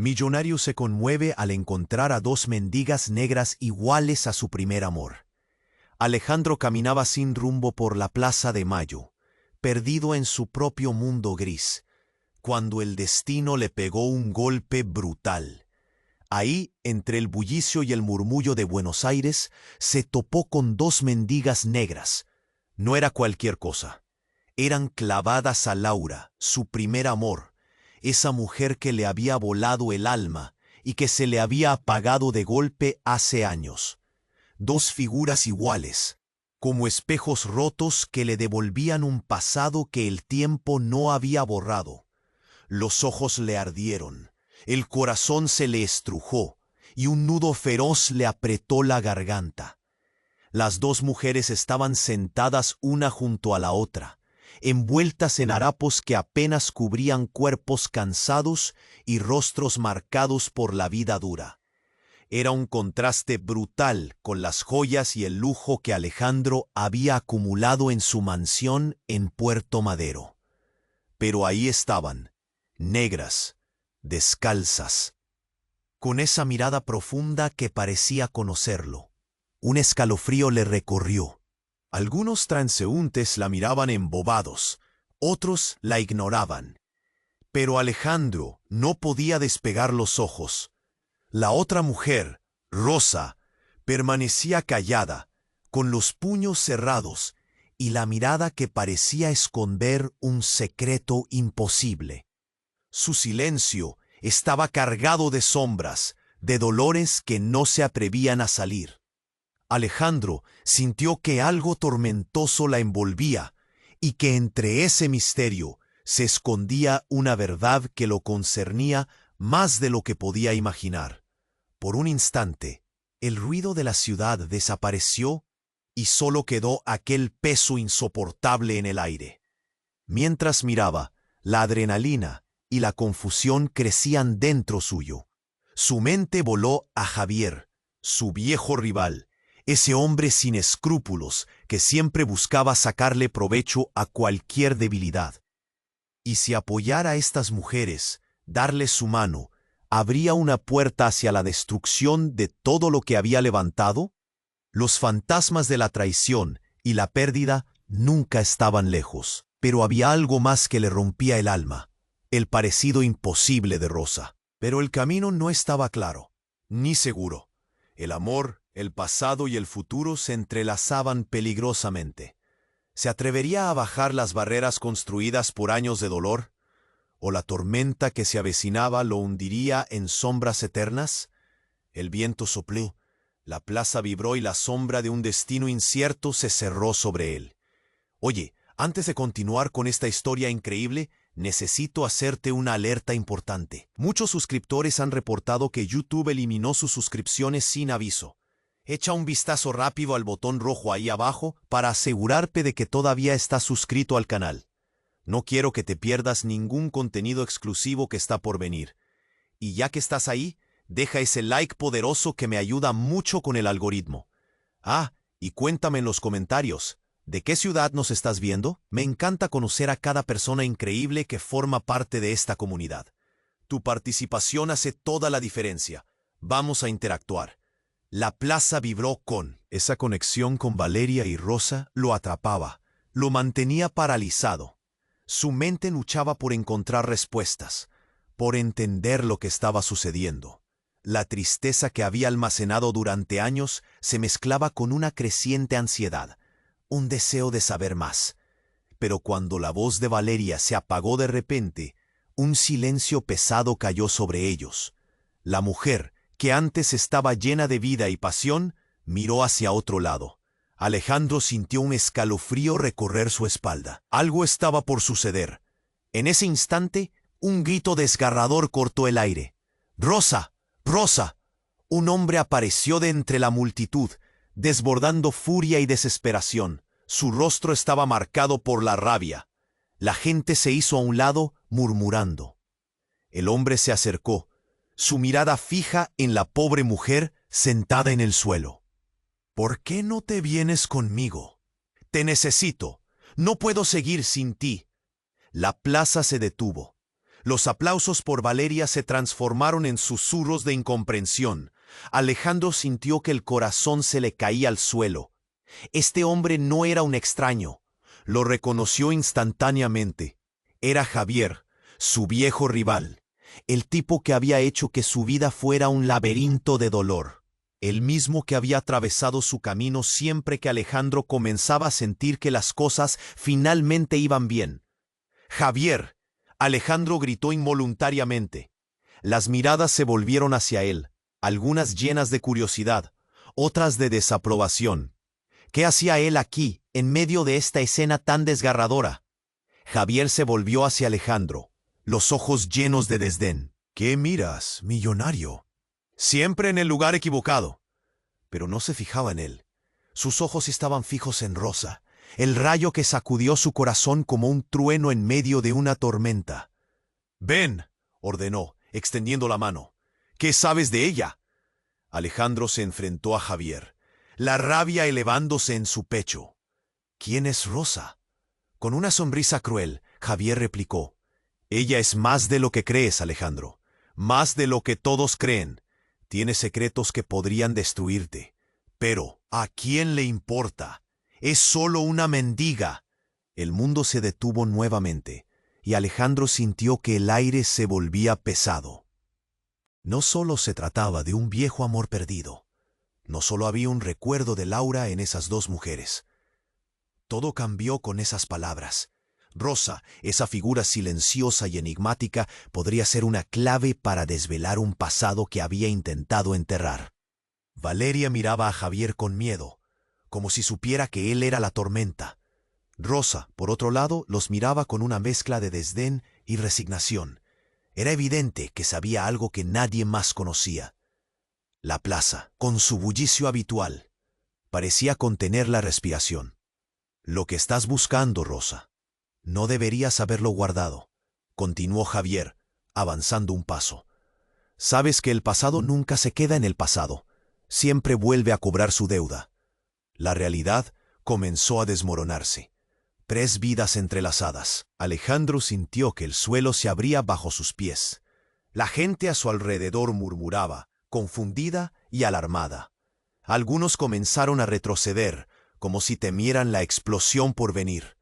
Millonario se conmueve al encontrar a dos mendigas negras iguales a su primer amor. Alejandro caminaba sin rumbo por la Plaza de Mayo, perdido en su propio mundo gris, cuando el destino le pegó un golpe brutal. Ahí, entre el bullicio y el murmullo de Buenos Aires, se topó con dos mendigas negras. No era cualquier cosa. Eran clavadas a Laura, su primer amor, esa mujer que le había volado el alma y que se le había apagado de golpe hace años. Dos figuras iguales, como espejos rotos que le devolvían un pasado que el tiempo no había borrado. Los ojos le ardieron, el corazón se le estrujó y un nudo feroz le apretó la garganta. Las dos mujeres estaban sentadas una junto a la otra, envueltas en harapos que apenas cubrían cuerpos cansados y rostros marcados por la vida dura. Era un contraste brutal con las joyas y el lujo que Alejandro había acumulado en su mansión en Puerto Madero. Pero ahí estaban, negras, descalzas, con esa mirada profunda que parecía conocerlo. Un escalofrío le recorrió. Algunos transeúntes la miraban embobados, otros la ignoraban. Pero Alejandro no podía despegar los ojos. La otra mujer, Rosa, permanecía callada, con los puños cerrados y la mirada que parecía esconder un secreto imposible. Su silencio estaba cargado de sombras, de dolores que no se atrevían a salir. Alejandro sintió que algo tormentoso la envolvía y que entre ese misterio se escondía una verdad que lo concernía más de lo que podía imaginar. Por un instante, el ruido de la ciudad desapareció y solo quedó aquel peso insoportable en el aire. Mientras miraba, la adrenalina y la confusión crecían dentro suyo. Su mente voló a Javier, su viejo rival, ese hombre sin escrúpulos que siempre buscaba sacarle provecho a cualquier debilidad. Y si apoyara a estas mujeres, darles su mano, ¿habría una puerta hacia la destrucción de todo lo que había levantado? Los fantasmas de la traición y la pérdida nunca estaban lejos, pero había algo más que le rompía el alma, el parecido imposible de Rosa. Pero el camino no estaba claro, ni seguro. El amor, el pasado y el futuro se entrelazaban peligrosamente. ¿Se atrevería a bajar las barreras construidas por años de dolor? ¿O la tormenta que se avecinaba lo hundiría en sombras eternas? El viento sopló, la plaza vibró y la sombra de un destino incierto se cerró sobre él. Oye, antes de continuar con esta historia increíble, necesito hacerte una alerta importante. Muchos suscriptores han reportado que YouTube eliminó sus suscripciones sin aviso. Echa un vistazo rápido al botón rojo ahí abajo para asegurarte de que todavía estás suscrito al canal. No quiero que te pierdas ningún contenido exclusivo que está por venir. Y ya que estás ahí, deja ese like poderoso que me ayuda mucho con el algoritmo. Ah, y cuéntame en los comentarios, ¿de qué ciudad nos estás viendo? Me encanta conocer a cada persona increíble que forma parte de esta comunidad. Tu participación hace toda la diferencia. Vamos a interactuar. La plaza vibró con esa conexión con Valeria y Rosa lo atrapaba, lo mantenía paralizado. Su mente luchaba por encontrar respuestas, por entender lo que estaba sucediendo. La tristeza que había almacenado durante años se mezclaba con una creciente ansiedad, un deseo de saber más. Pero cuando la voz de Valeria se apagó de repente, un silencio pesado cayó sobre ellos. La mujer, que antes estaba llena de vida y pasión, miró hacia otro lado. Alejandro sintió un escalofrío recorrer su espalda. Algo estaba por suceder. En ese instante, un grito desgarrador cortó el aire. ¡Rosa! ¡Rosa! Un hombre apareció de entre la multitud, desbordando furia y desesperación. Su rostro estaba marcado por la rabia. La gente se hizo a un lado, murmurando. El hombre se acercó, su mirada fija en la pobre mujer sentada en el suelo. ¿Por qué no te vienes conmigo? Te necesito. No puedo seguir sin ti. La plaza se detuvo. Los aplausos por Valeria se transformaron en susurros de incomprensión. Alejandro sintió que el corazón se le caía al suelo. Este hombre no era un extraño. Lo reconoció instantáneamente. Era Javier, su viejo rival, el tipo que había hecho que su vida fuera un laberinto de dolor. El mismo que había atravesado su camino siempre que Alejandro comenzaba a sentir que las cosas finalmente iban bien. ¡Javier! Alejandro gritó involuntariamente. Las miradas se volvieron hacia él, algunas llenas de curiosidad, otras de desaprobación. ¿Qué hacía él aquí, en medio de esta escena tan desgarradora? Javier se volvió hacia Alejandro, los ojos llenos de desdén. ¿Qué miras, millonario? Siempre en el lugar equivocado. Pero no se fijaba en él. Sus ojos estaban fijos en Rosa, el rayo que sacudió su corazón como un trueno en medio de una tormenta. «Ven», ordenó, extendiendo la mano. «¿Qué sabes de ella?» Alejandro se enfrentó a Javier, la rabia elevándose en su pecho. «¿Quién es Rosa?» Con una sonrisa cruel, Javier replicó. «Ella es más de lo que crees, Alejandro. Más de lo que todos creen. Tiene secretos que podrían destruirte. Pero, ¿a quién le importa? Es solo una mendiga». El mundo se detuvo nuevamente, y Alejandro sintió que el aire se volvía pesado. No solo se trataba de un viejo amor perdido. No solo había un recuerdo de Laura en esas dos mujeres. Todo cambió con esas palabras. Rosa, esa figura silenciosa y enigmática, podría ser una clave para desvelar un pasado que había intentado enterrar. Valeria miraba a Javier con miedo, como si supiera que él era la tormenta. Rosa, por otro lado, los miraba con una mezcla de desdén y resignación. Era evidente que sabía algo que nadie más conocía. La plaza, con su bullicio habitual, parecía contener la respiración. «Lo que estás buscando, Rosa. No deberías haberlo guardado», continuó Javier, avanzando un paso. «Sabes que el pasado nunca se queda en el pasado. Siempre vuelve a cobrar su deuda». La realidad comenzó a desmoronarse. 3 vidas entrelazadas. Alejandro sintió que el suelo se abría bajo sus pies. La gente a su alrededor murmuraba, confundida y alarmada. Algunos comenzaron a retroceder, como si temieran la explosión por venir.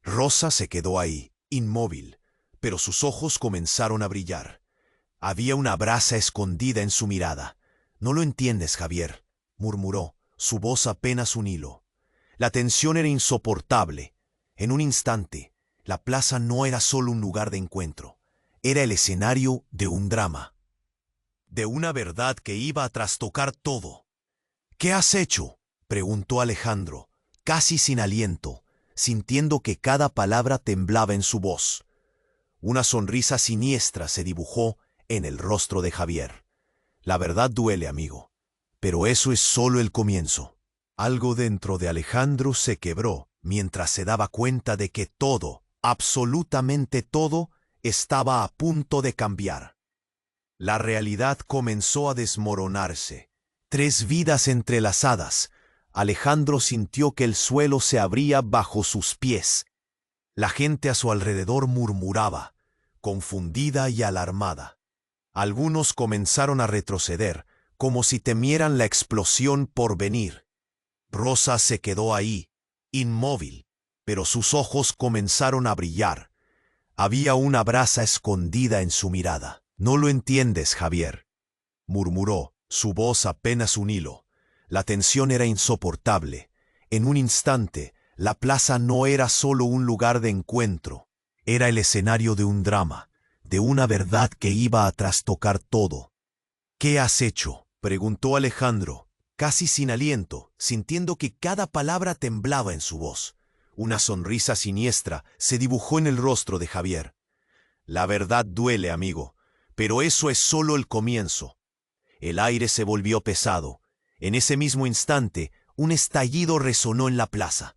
Rosa se quedó ahí, inmóvil, pero sus ojos comenzaron a brillar. Había una brasa escondida en su mirada. «No lo entiendes, Javier», murmuró, su voz apenas un hilo. La tensión era insoportable. En un instante, la plaza no era solo un lugar de encuentro. Era el escenario de un drama. De una verdad que iba a trastocar todo. «¿Qué has hecho?», preguntó Alejandro, casi sin aliento, sintiendo que cada palabra temblaba en su voz. Una sonrisa siniestra se dibujó en el rostro de Javier. «La verdad duele, amigo, pero eso es solo el comienzo». Algo dentro de Alejandro se quebró mientras se daba cuenta de que todo, absolutamente todo, estaba a punto de cambiar. La realidad comenzó a desmoronarse. 3 vidas entrelazadas. Alejandro sintió que el suelo se abría bajo sus pies. La gente a su alrededor murmuraba, confundida y alarmada. Algunos comenzaron a retroceder, como si temieran la explosión por venir. Rosa se quedó ahí, inmóvil, pero sus ojos comenzaron a brillar. Había una brasa escondida en su mirada. «No lo entiendes, Javier», murmuró, su voz apenas un hilo. La tensión era insoportable. En un instante, la plaza no era solo un lugar de encuentro. Era el escenario de un drama, de una verdad que iba a trastocar todo. «¿Qué has hecho?», preguntó Alejandro, casi sin aliento, sintiendo que cada palabra temblaba en su voz. Una sonrisa siniestra se dibujó en el rostro de Javier. «La verdad duele, amigo, pero eso es solo el comienzo». El aire se volvió pesado. En ese mismo instante, un estallido resonó en la plaza.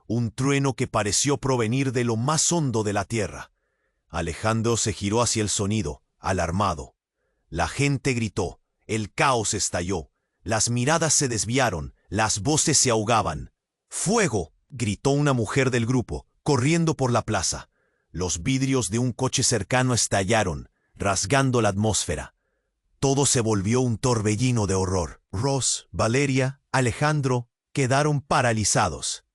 Un trueno que pareció provenir de lo más hondo de la tierra. Alejandro se giró hacia el sonido, alarmado. La gente gritó, el caos estalló, las miradas se desviaron, las voces se ahogaban. «¡Fuego!», gritó una mujer del grupo, corriendo por la plaza. Los vidrios de un coche cercano estallaron, rasgando la atmósfera. Todo se volvió un torbellino de horror. Ross, Valeria, Alejandro quedaron paralizados.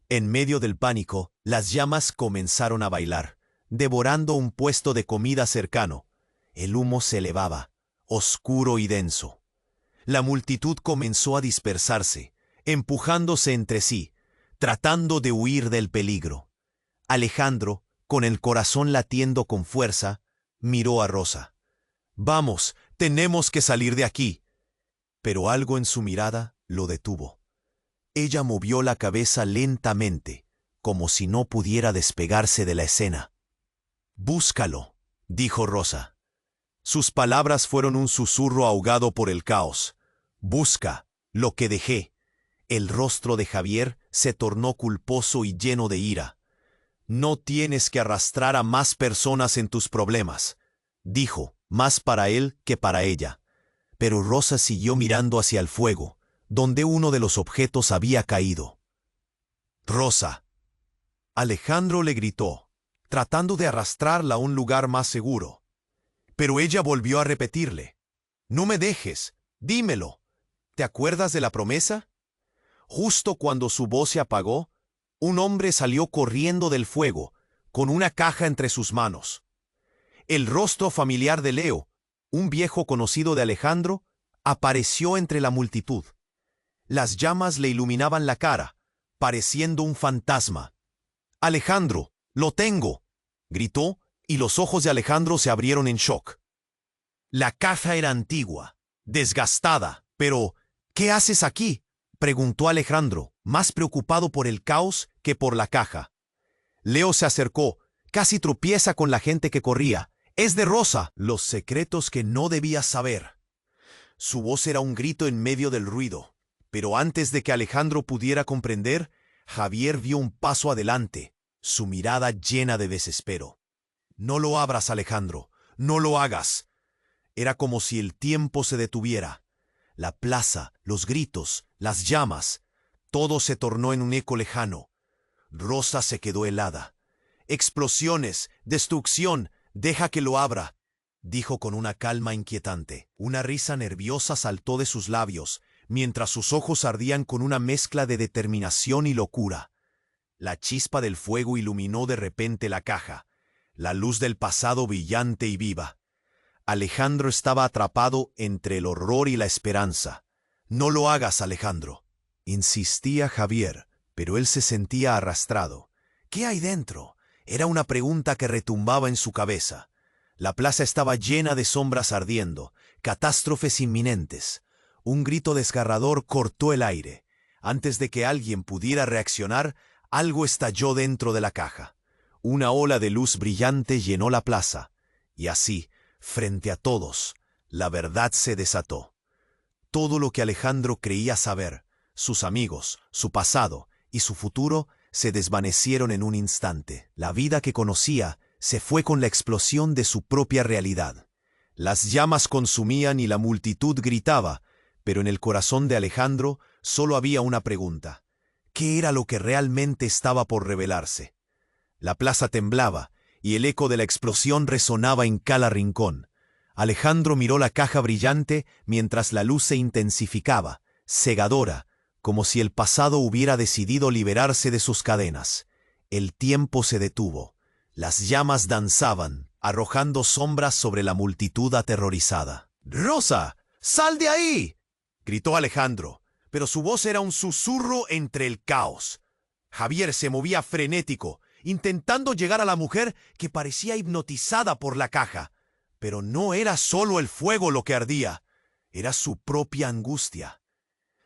En medio del pánico, las llamas comenzaron a bailar, devorando un puesto de comida cercano. El humo se elevaba, oscuro y denso. La multitud comenzó a dispersarse, empujándose entre sí, tratando de huir del peligro. Alejandro, con el corazón latiendo con fuerza, miró a Rosa. «Vamos, tenemos que salir de aquí». Pero algo en su mirada lo detuvo. Ella movió la cabeza lentamente, como si no pudiera despegarse de la escena. «Búscalo», dijo Rosa. Sus palabras fueron un susurro ahogado por el caos. «Busca lo que dejé». El rostro de Javier se tornó culposo y lleno de ira. «No tienes que arrastrar a más personas en tus problemas», dijo, más para él que para ella. Pero Rosa siguió mirando hacia el fuego, donde uno de los objetos había caído. «Rosa». Alejandro le gritó, tratando de arrastrarla a un lugar más seguro. Pero ella volvió a repetirle: «No me dejes, dímelo. ¿Te acuerdas de la promesa?». Justo cuando su voz se apagó, un hombre salió corriendo del fuego, con una caja entre sus manos. El rostro familiar de Leo, un viejo conocido de Alejandro, apareció entre la multitud. Las llamas le iluminaban la cara, pareciendo un fantasma. «Alejandro, lo tengo», gritó, y los ojos de Alejandro se abrieron en shock. La caja era antigua, desgastada, pero «¿Qué haces aquí?», preguntó Alejandro, más preocupado por el caos que por la caja. Leo se acercó, casi tropieza con la gente que corría. «Es de Rosa». Los secretos que no debías saber. Su voz era un grito en medio del ruido, pero antes de que Alejandro pudiera comprender, Javier vio un paso adelante, su mirada llena de desespero. «No lo abras, Alejandro, no lo hagas». Era como si el tiempo se detuviera. La plaza, los gritos, las llamas, todo se tornó en un eco lejano. Rosa se quedó helada. «Explosiones, destrucción, deja que lo abra», dijo con una calma inquietante. Una risa nerviosa saltó de sus labios, mientras sus ojos ardían con una mezcla de determinación y locura. La chispa del fuego iluminó de repente la caja, la luz del pasado brillante y viva. Alejandro estaba atrapado entre el horror y la esperanza. «No lo hagas, Alejandro», insistía Javier, pero él se sentía arrastrado. «¿Qué hay dentro?», era una pregunta que retumbaba en su cabeza. La plaza estaba llena de sombras ardiendo, catástrofes inminentes. Un grito desgarrador cortó el aire. Antes de que alguien pudiera reaccionar, algo estalló dentro de la caja. Una ola de luz brillante llenó la plaza, y así, frente a todos, la verdad se desató. Todo lo que Alejandro creía saber, sus amigos, su pasado y su futuro, se desvanecieron en un instante. La vida que conocía se fue con la explosión de su propia realidad. Las llamas consumían y la multitud gritaba, pero en el corazón de Alejandro solo había una pregunta: ¿qué era lo que realmente estaba por revelarse? La plaza temblaba, y el eco de la explosión resonaba en cada rincón. Alejandro miró la caja brillante mientras la luz se intensificaba, cegadora, como si el pasado hubiera decidido liberarse de sus cadenas. El tiempo se detuvo. Las llamas danzaban, arrojando sombras sobre la multitud aterrorizada. «¡Rosa, sal de ahí!», gritó Alejandro, pero su voz era un susurro entre el caos. Javier se movía frenético, intentando llegar a la mujer que parecía hipnotizada por la caja. Pero no era solo el fuego lo que ardía, era su propia angustia.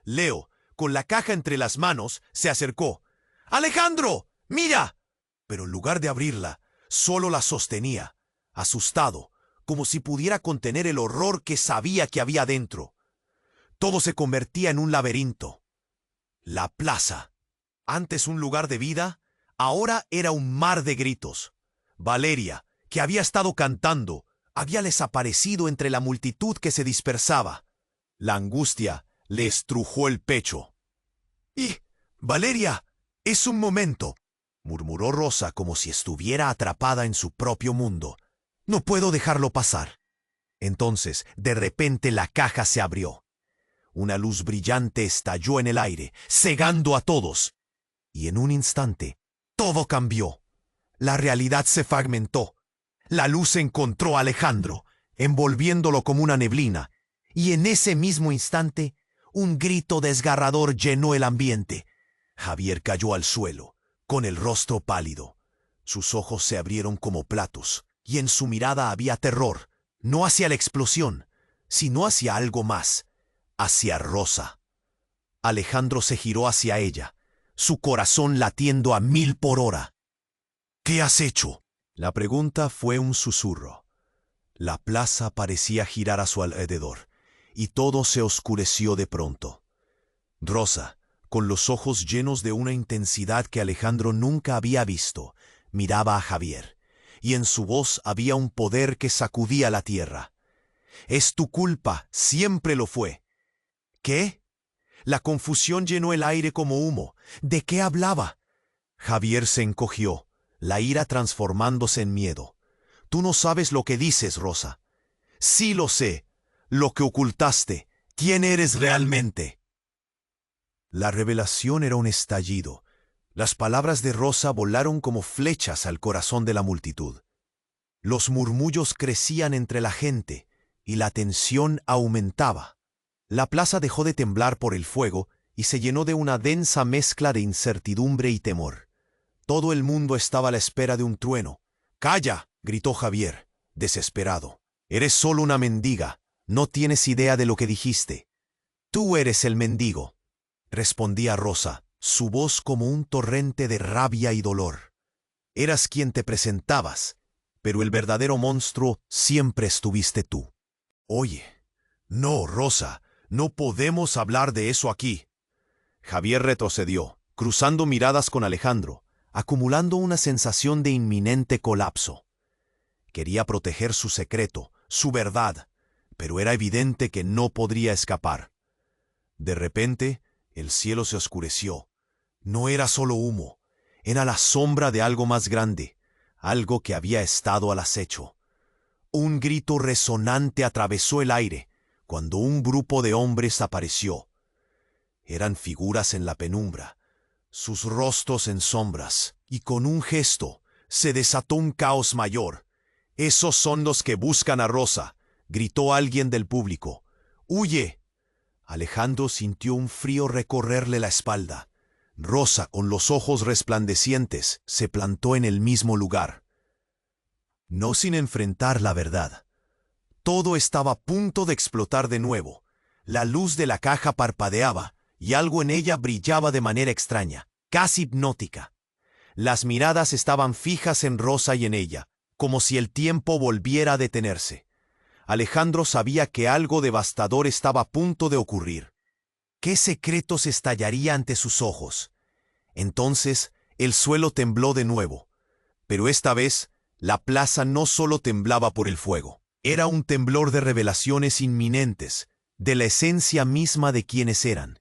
Leo, con la caja entre las manos, se acercó. «¡Alejandro, mira!», pero en lugar de abrirla, solo la sostenía, asustado, como si pudiera contener el horror que sabía que había dentro. Todo se convertía en un laberinto. La plaza, antes un lugar de vida, ahora era un mar de gritos. Valeria, que había estado cantando, había desaparecido entre la multitud que se dispersaba. La angustia le estrujó el pecho. «¡Y, Valeria! ¡Es un momento!», murmuró Rosa como si estuviera atrapada en su propio mundo. No puedo dejarlo pasar. Entonces, de repente la caja se abrió. Una luz brillante estalló en el aire, cegando a todos. Y en un instante, todo cambió. La realidad se fragmentó. La luz encontró a Alejandro, envolviéndolo como una neblina. Y en ese mismo instante, un grito desgarrador llenó el ambiente. Javier cayó al suelo, con el rostro pálido. Sus ojos se abrieron como platos, y en su mirada había terror, no hacia la explosión, sino hacia algo más, hacia Rosa. Alejandro se giró hacia ella, su corazón latiendo a 1000 por hora. ¿Qué has hecho? La pregunta fue un susurro. La plaza parecía girar a su alrededor, y todo se oscureció de pronto. Rosa, con los ojos llenos de una intensidad que Alejandro nunca había visto, miraba a Javier, y en su voz había un poder que sacudía la tierra. «Es tu culpa, siempre lo fue». ¿Qué? La confusión llenó el aire como humo. ¿De qué hablaba? Javier se encogió, la ira transformándose en miedo. «Tú no sabes lo que dices, Rosa». «Sí lo sé. Lo que ocultaste. ¿Quién eres realmente?» La revelación era un estallido. Las palabras de Rosa volaron como flechas al corazón de la multitud. Los murmullos crecían entre la gente, y la tensión aumentaba. La plaza dejó de temblar por el fuego y se llenó de una densa mezcla de incertidumbre y temor. Todo el mundo estaba a la espera de un trueno. «¡Calla!», gritó Javier, desesperado. «Eres solo una mendiga. No tienes idea de lo que dijiste». «Tú eres el mendigo», respondía Rosa, su voz como un torrente de rabia y dolor. «Eras quien te presentabas, pero el verdadero monstruo siempre estuviste tú». «Oye, no, Rosa, no podemos hablar de eso aquí». Javier retrocedió, cruzando miradas con Alejandro, acumulando una sensación de inminente colapso. Quería proteger su secreto, su verdad, pero era evidente que no podría escapar. De repente, el cielo se oscureció. No era solo humo, era la sombra de algo más grande, algo que había estado al acecho. Un grito resonante atravesó el aire cuando un grupo de hombres apareció. Eran figuras en la penumbra, sus rostros en sombras, y con un gesto se desató un caos mayor. «Esos son los que buscan a Rosa», gritó alguien del público. «¡Huye!». Alejandro sintió un frío recorrerle la espalda. Rosa, con los ojos resplandecientes, se plantó en el mismo lugar. No sin enfrentar la verdad. Todo estaba a punto de explotar de nuevo. La luz de la caja parpadeaba, y algo en ella brillaba de manera extraña, casi hipnótica. Las miradas estaban fijas en Rosa y en ella, como si el tiempo volviera a detenerse. Alejandro sabía que algo devastador estaba a punto de ocurrir. ¿Qué secretos estallaría ante sus ojos? Entonces, el suelo tembló de nuevo. Pero esta vez, la plaza no solo temblaba por el fuego. Era un temblor de revelaciones inminentes, de la esencia misma de quienes eran.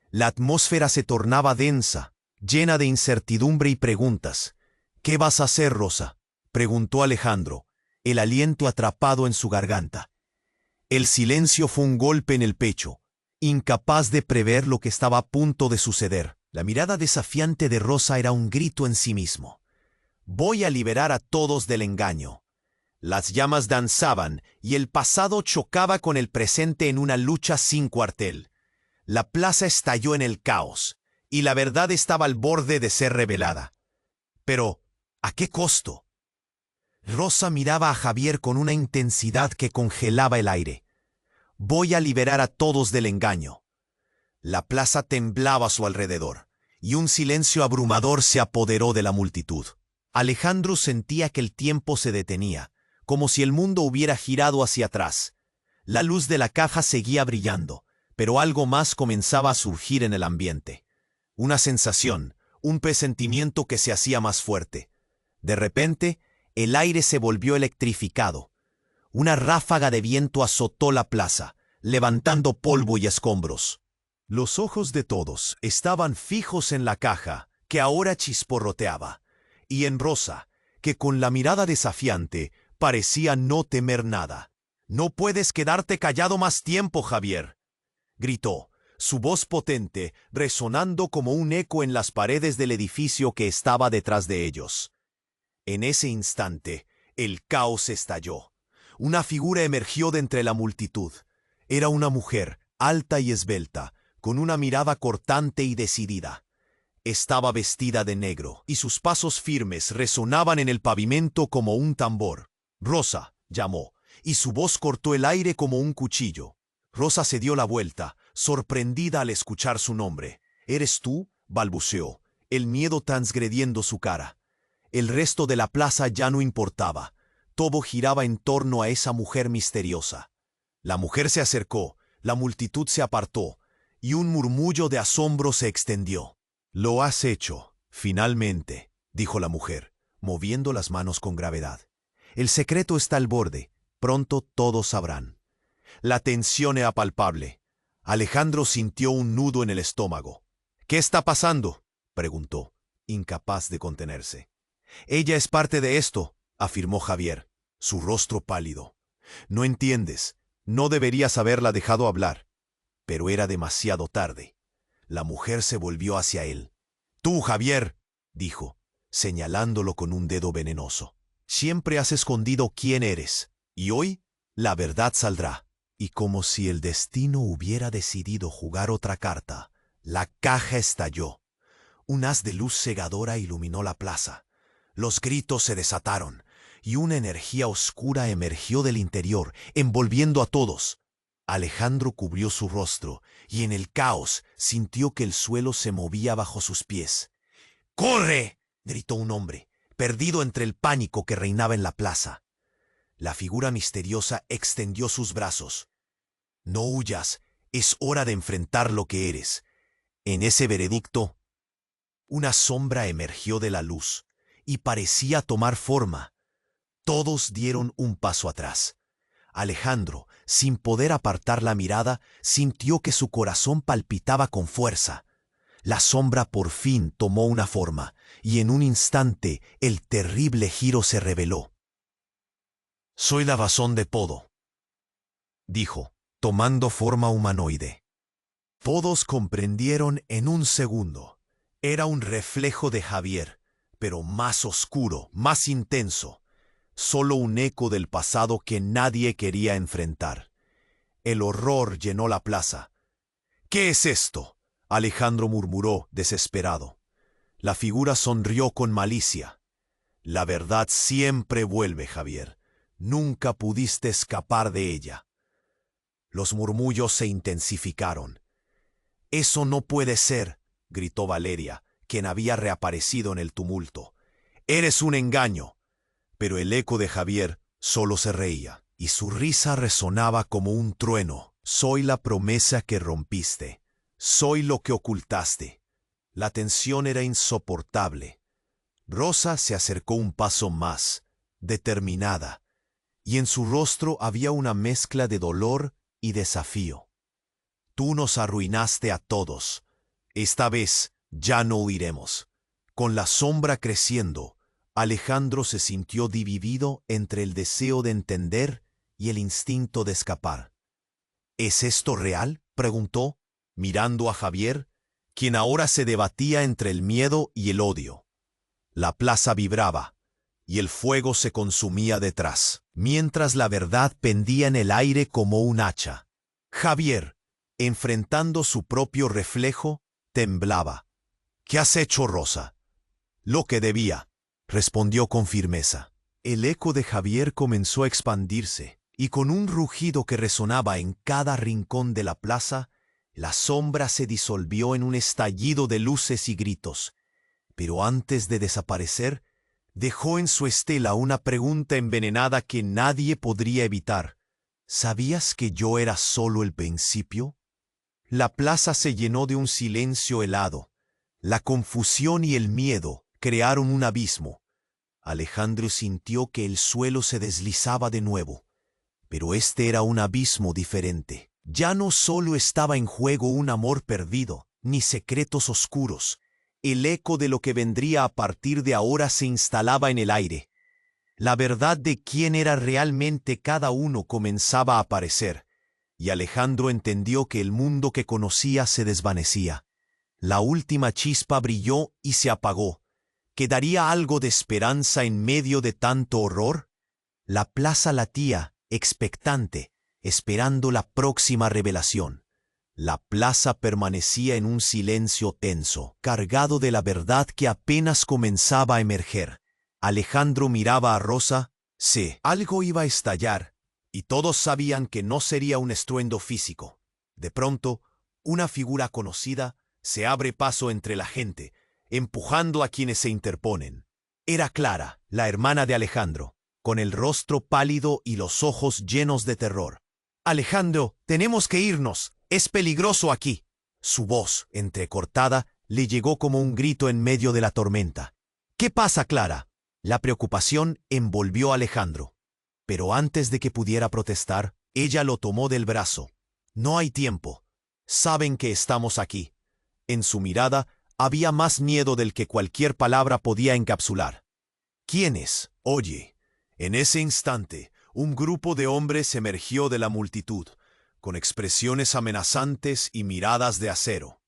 La atmósfera se tornaba densa, llena de incertidumbre y preguntas. «¿Qué vas a hacer, Rosa?», preguntó Alejandro, el aliento atrapado en su garganta. El silencio fue un golpe en el pecho, incapaz de prever lo que estaba a punto de suceder. La mirada desafiante de Rosa era un grito en sí mismo. «Voy a liberar a todos del engaño». Las llamas danzaban y el pasado chocaba con el presente en una lucha sin cuartel. La plaza estalló en el caos, y la verdad estaba al borde de ser revelada. Pero, ¿a qué costo? Rosa miraba a Javier con una intensidad que congelaba el aire. «Voy a liberar a todos del engaño». La plaza temblaba a su alrededor, y un silencio abrumador se apoderó de la multitud. Alejandro sentía que el tiempo se detenía, como si el mundo hubiera girado hacia atrás. La luz de la caja seguía brillando, pero algo más comenzaba a surgir en el ambiente. Una sensación, un presentimiento que se hacía más fuerte. De repente, el aire se volvió electrificado. Una ráfaga de viento azotó la plaza, levantando polvo y escombros. Los ojos de todos estaban fijos en la caja, que ahora chisporroteaba, y en Rosa, que con la mirada desafiante parecía no temer nada. «No puedes quedarte callado más tiempo, Javier», gritó, su voz potente resonando como un eco en las paredes del edificio que estaba detrás de ellos. En ese instante, el caos estalló. Una figura emergió de entre la multitud. Era una mujer, alta y esbelta, con una mirada cortante y decidida. Estaba vestida de negro, y sus pasos firmes resonaban en el pavimento como un tambor. «Rosa», llamó, y su voz cortó el aire como un cuchillo. Rosa se dio la vuelta, sorprendida al escuchar su nombre. «¿Eres tú?», balbuceó, el miedo transgrediendo su cara. El resto de la plaza ya no importaba. Todo giraba en torno a esa mujer misteriosa. La mujer se acercó, la multitud se apartó, y un murmullo de asombro se extendió. «Lo has hecho, finalmente», dijo la mujer, moviendo las manos con gravedad. «El secreto está al borde. Pronto todos sabrán». La tensión era palpable. Alejandro sintió un nudo en el estómago. «¿Qué está pasando?», preguntó, incapaz de contenerse. «Ella es parte de esto», afirmó Javier, su rostro pálido. «No entiendes. No deberías haberla dejado hablar». Pero era demasiado tarde. La mujer se volvió hacia él. «Tú, Javier», dijo, señalándolo con un dedo venenoso. «Siempre has escondido quién eres, y hoy la verdad saldrá». Y como si el destino hubiera decidido jugar otra carta, la caja estalló. Un haz de luz cegadora iluminó la plaza. Los gritos se desataron, y una energía oscura emergió del interior, envolviendo a todos. Alejandro cubrió su rostro, y en el caos sintió que el suelo se movía bajo sus pies. «¡Corre!», gritó un hombre, perdido entre el pánico que reinaba en la plaza. La figura misteriosa extendió sus brazos. «No huyas, es hora de enfrentar lo que eres». En ese veredicto, una sombra emergió de la luz, y parecía tomar forma. Todos dieron un paso atrás. Alejandro, sin poder apartar la mirada, sintió que su corazón palpitaba con fuerza. La sombra por fin tomó una forma, y en un instante el terrible giro se reveló. «Soy la Razón de Podo», dijo, tomando forma humanoide. Todos comprendieron en un segundo. Era un reflejo de Javier, pero más oscuro, más intenso. Solo un eco del pasado que nadie quería enfrentar. El horror llenó la plaza. «¿Qué es esto?», Alejandro murmuró, desesperado. La figura sonrió con malicia. «La verdad siempre vuelve, Javier. Nunca pudiste escapar de ella». Los murmullos se intensificaron. «Eso no puede ser», gritó Valeria, quien había reaparecido en el tumulto. «Eres un engaño». Pero el eco de Javier solo se reía, y su risa resonaba como un trueno. «Soy la promesa que rompiste. Soy lo que ocultaste». La tensión era insoportable. Rosa se acercó un paso más, determinada, y en su rostro había una mezcla de dolor y desafío. «Tú nos arruinaste a todos. Esta vez ya no huiremos». Con la sombra creciendo, Alejandro se sintió dividido entre el deseo de entender y el instinto de escapar. «¿Es esto real?», preguntó, mirando a Javier, quien ahora se debatía entre el miedo y el odio. La plaza vibraba, y el fuego se consumía detrás, mientras la verdad pendía en el aire como un hacha. Javier, enfrentando su propio reflejo, temblaba. «¿Qué has hecho, Rosa?». «Lo que debía», respondió con firmeza. El eco de Javier comenzó a expandirse, y con un rugido que resonaba en cada rincón de la plaza, la sombra se disolvió en un estallido de luces y gritos. Pero antes de desaparecer, dejó en su estela una pregunta envenenada que nadie podría evitar. «¿Sabías que yo era solo el principio?». La plaza se llenó de un silencio helado. La confusión y el miedo crearon un abismo. Alejandro sintió que el suelo se deslizaba de nuevo. Pero este era un abismo diferente. Ya no solo estaba en juego un amor perdido, ni secretos oscuros. el eco de lo que vendría a partir de ahora se instalaba en el aire. La verdad de quién era realmente cada uno comenzaba a aparecer, y Alejandro entendió que el mundo que conocía se desvanecía. La última chispa brilló y se apagó. ¿Quedaría algo de esperanza en medio de tanto horror? La plaza latía, expectante, esperando la próxima revelación. La plaza permanecía en un silencio tenso, cargado de la verdad que apenas comenzaba a emerger. Alejandro miraba a Rosa. Sí, algo iba a estallar, y todos sabían que no sería un estruendo físico. De pronto, una figura conocida se abre paso entre la gente, empujando a quienes se interponen. Era Clara, la hermana de Alejandro, con el rostro pálido y los ojos llenos de terror. «Alejandro, tenemos que irnos. Es peligroso aquí». Su voz, entrecortada, le llegó como un grito en medio de la tormenta. «¿Qué pasa, Clara?» La preocupación envolvió a Alejandro. Pero antes de que pudiera protestar, ella lo tomó del brazo. «No hay tiempo. Saben que estamos aquí». En su mirada había más miedo del que cualquier palabra podía encapsular. «¿Quiénes?» «Oye». En ese instante, un grupo de hombres emergió de la multitud, con expresiones amenazantes y miradas de acero.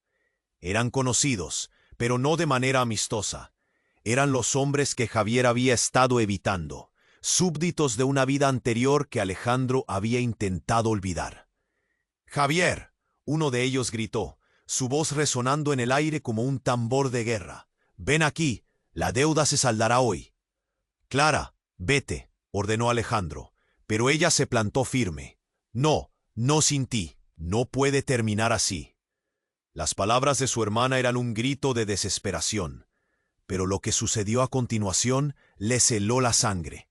Eran conocidos, pero no de manera amistosa. Eran los hombres que Javier había estado evitando, súbditos de una vida anterior que Alejandro había intentado olvidar. «¡Javier!», uno de ellos gritó, su voz resonando en el aire como un tambor de guerra. «Ven aquí, la deuda se saldará hoy». «Clara, vete», ordenó Alejandro, pero ella se plantó firme. «No, no sin ti. No puede terminar así». Las palabras de su hermana eran un grito de desesperación, pero lo que sucedió a continuación le heló la sangre.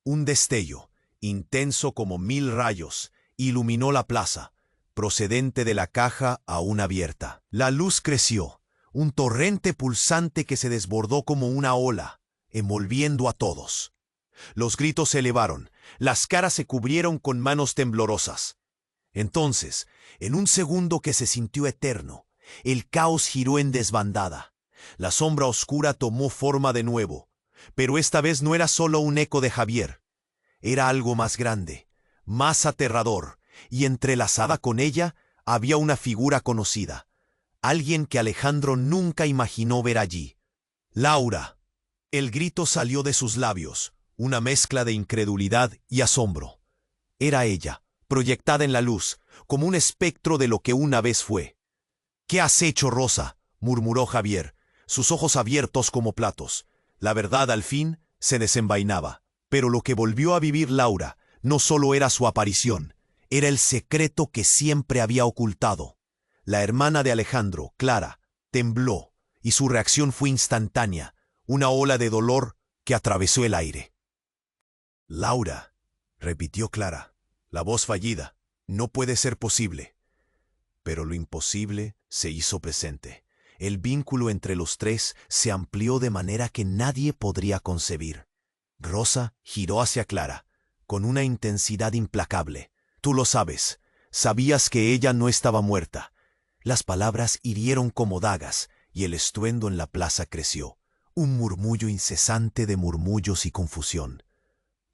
Un destello, intenso como 1000 rayos, iluminó la plaza, procedente de la caja aún abierta. La luz creció, un torrente pulsante que se desbordó como una ola, envolviendo a todos. Los gritos se elevaron, las caras se cubrieron con manos temblorosas. Entonces, en un segundo que se sintió eterno, el caos giró en desbandada. La sombra oscura tomó forma de nuevo, pero esta vez no era solo un eco de Javier. Era algo más grande, más aterrador, y entrelazada con ella había una figura conocida, alguien que Alejandro nunca imaginó ver allí. «¡Laura!». El grito salió de sus labios, una mezcla de incredulidad y asombro. Era ella, proyectada en la luz, como un espectro de lo que una vez fue. «¿Qué has hecho, Rosa?», murmuró Javier, sus ojos abiertos como platos. La verdad al fin se desenvainaba, pero lo que volvió a vivir Laura no solo era su aparición, era el secreto que siempre había ocultado. La hermana de Alejandro, Clara, tembló, y su reacción fue instantánea, una ola de dolor que atravesó el aire. «Laura», repitió Clara, la voz fallida, «no puede ser posible». Pero lo imposible se hizo presente. El vínculo entre los tres se amplió de manera que nadie podría concebir. Rosa giró hacia Clara, con una intensidad implacable. «Tú lo sabes. Sabías que ella no estaba muerta». Las palabras hirieron como dagas, y el estruendo en la plaza creció. Un murmullo incesante de murmullos y confusión.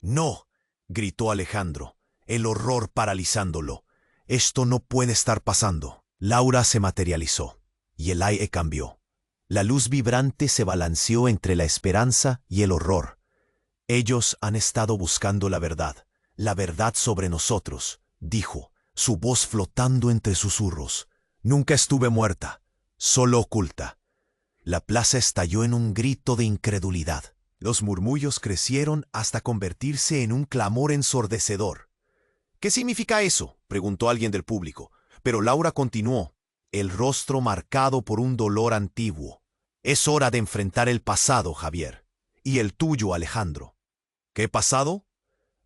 «No», gritó Alejandro, el horror paralizándolo. «Esto no puede estar pasando». Laura se materializó, y el aire cambió. La luz vibrante se balanceó entre la esperanza y el horror. «Ellos han estado buscando la verdad sobre nosotros», dijo, su voz flotando entre susurros. «Nunca estuve muerta, solo oculta». La plaza estalló en un grito de incredulidad. Los murmullos crecieron hasta convertirse en un clamor ensordecedor. «¿Qué significa eso?», preguntó alguien del público, pero Laura continuó, el rostro marcado por un dolor antiguo. «Es hora de enfrentar el pasado, Javier. Y el tuyo, Alejandro». «¿Qué pasado?».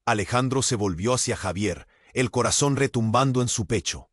Alejandro se volvió hacia Javier, el corazón retumbando en su pecho.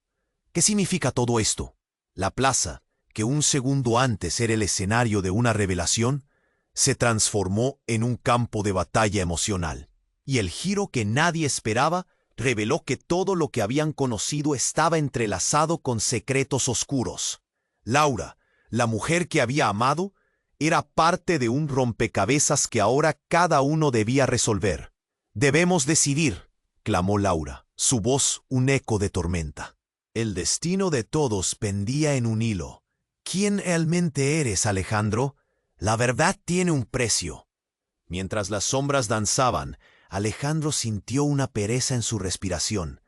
«¿Qué significa todo esto?». La plaza, que un segundo antes era el escenario de una revelación, se transformó en un campo de batalla emocional. Y el giro que nadie esperaba reveló que todo lo que habían conocido estaba entrelazado con secretos oscuros. «Laura, La mujer que había amado era parte de un rompecabezas que ahora cada uno debía resolver. «Debemos decidir», clamó Laura, su voz un eco de tormenta. El destino de todos pendía en un hilo. ¿Quién realmente eres, Alejandro? La verdad tiene un precio. Mientras las sombras danzaban, Alejandro sintió una pereza en su respiración.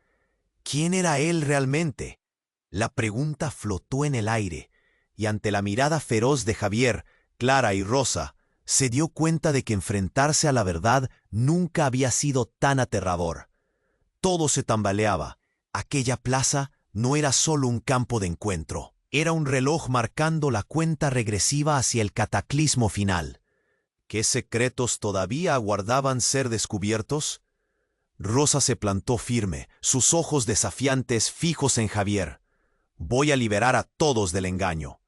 ¿Quién era él realmente? La pregunta flotó en el aire, y ante la mirada feroz de Javier, Clara y Rosa, se dio cuenta de que enfrentarse a la verdad nunca había sido tan aterrador. Todo se tambaleaba. Aquella plaza no era solo un campo de encuentro, era un reloj marcando la cuenta regresiva hacia el cataclismo final. ¿Qué secretos todavía aguardaban ser descubiertos? Rosa se plantó firme, sus ojos desafiantes fijos en Javier. «Voy a liberar a todos del engaño».